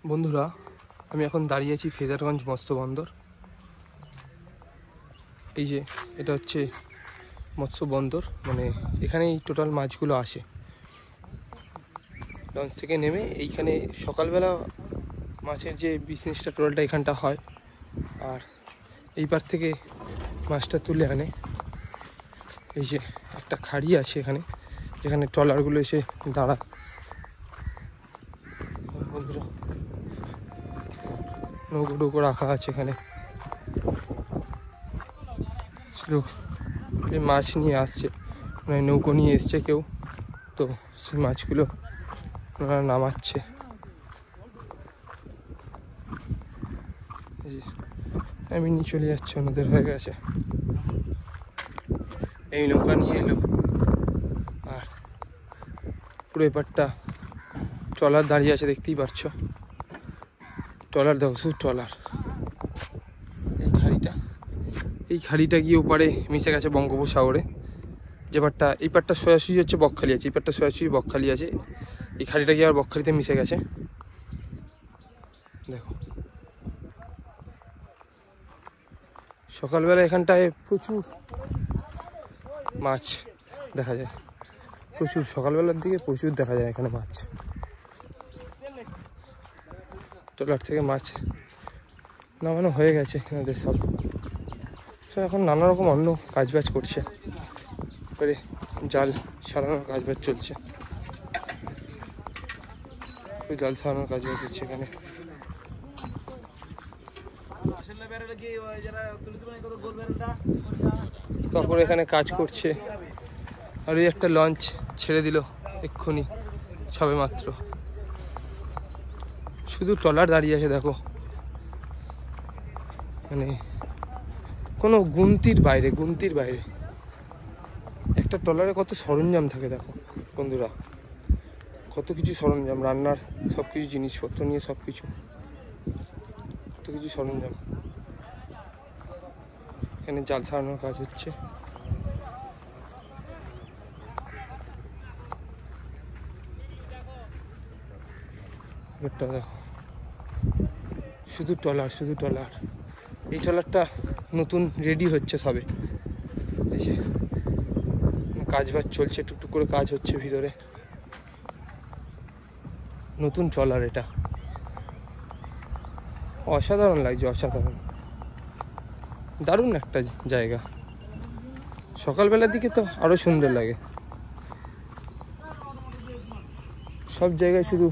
বন্ধুরা, আমি এখন দাঁড়িয়ে আছি ফ্রেজারগঞ্জ মৎস্য বন্দর। এই যে এটা হচ্ছে মৎস্য বন্দর, মানে এখানেই টোটাল মাছগুলো আসে। লঞ্চ থেকে নেমে এইখানে সকালবেলা মাছের যে বিজনেসটা টোটালটা এখানটা হয়, আর এই পার থেকে মাছটা তুলে আনে। এই যে একটা খাড়ি আছে এখানে, যেখানে ট্রলারগুলো এসে দাঁড়ায়। বন্ধুরা, নৌকো টৌকো রাখা আছে এখানে, মাছ নিয়ে আসছে, মানে নৌকো নিয়ে এসছে কেউ, তো সেই মাছগুলো ওনারা নামাচ্ছে। আমি নিয়ে চলে যাচ্ছে, ওনাদের হয়ে গেছে। এই নৌকা নিয়ে এলো, আর পুরো এপারটা ট্রলার দাঁড়িয়ে আছে, দেখতেই পাচ্ছ। ট্রলার দেখো, শুধু ট্রলার। এই খাড়িটা গিয়ে ওপারে মিশে গেছে বঙ্গোপসাগরে। যে পারটা, এই পারটা সোজাসুজি হচ্ছে বকখালি আছে, এই পারটা সোজাসুজি বকখালি আছে। এই খাড়িটা গিয়ে আর বকখালিতে মিশে গেছে। দেখো, সকালবেলা এখানটায় প্রচুর মাছ দেখা যায়, প্রচুর। সকালবেলার দিকে প্রচুর দেখা যায় এখানে মাছ। ট্রলার থেকে মাছ নামানো হয়ে গেছে এনাদের সব এখন নানা রকম অন্য কাজবাজ করছে, এবারে জাল সারানোর কাজবাজ চলছে। জাল সারানোর কাজবাজ হচ্ছে এখানে। তারপরে এখানে কাজ করছে, আর ওই একটা লঞ্চ ছেড়ে দিল এক্ষুনি, সবে মাত্র। শুধু ট্রলার দাঁড়িয়ে আছে, দেখো, মানে কোনো গুনতির বাইরে, গুনতির বাইরে। একটা ট্রলারে কত সরঞ্জাম থাকে দেখো বন্ধুরা, কত কিছু সরঞ্জাম, রান্নার সব কিছু জিনিসপত্র নিয়ে সব কিছু, কত কিছু সরঞ্জাম। এখানে জাল সারানোর কাজ হচ্ছে। একটা দেখো, শুধু ট্রলার, শুধু ট্রলার। এই ট্রলারটা নতুন রেডি হচ্ছে সবে, এসে কাজবাজ চলছে, টুকটুক করে কাজ হচ্ছে ভিতরে। নতুন ট্রলার এটা, অসাধারণ লাগছে, অসাধারণ, দারুণ একটা জায়গা। সকালবেলার দিকে তো আরো সুন্দর লাগে। সব জায়গায় শুধু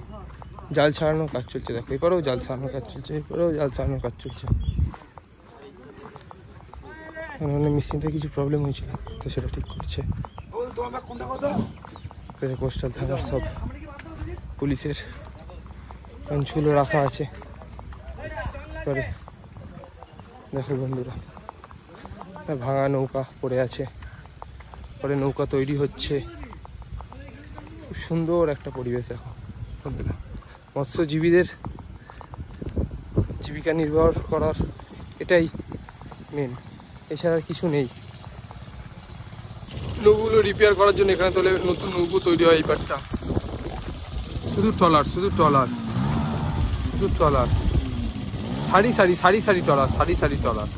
জাল ছাড়ানোর কাজ চলছে। দেখো, এপারেও জাল ছাড়ানোর কাজ চলছে, এপারেও জাল ছাড়ানোর কাজ চলছে। মানে মেশিনটা কিছু প্রবলেম হয়েছিল, তো সেটা ঠিক করছে। কোস্টাল থানার সব পুলিশের লঞ্চগুলো রাখা আছে। পরে দেখো বন্ধুরা, ভাঙা নৌকা পড়ে আছে, পরে নৌকা তৈরি হচ্ছে। খুব সুন্দর একটা পরিবেশ দেখো বন্ধুরা। মৎস্যজীবীদের জীবিকা নির্বাহ করার এটাই মেন, এছাড়া আর কিছু নেই। নৌগুলো রিপেয়ার করার জন্য এখানে তাহলে নতুন নৌকো তৈরি হয়। এই পাটটা শুধু ট্রলার, শুধু ট্রলার, শুধু ট্রলার, সারি সারি সারি সারি ট্রলার, সারি সারি ট্রলার।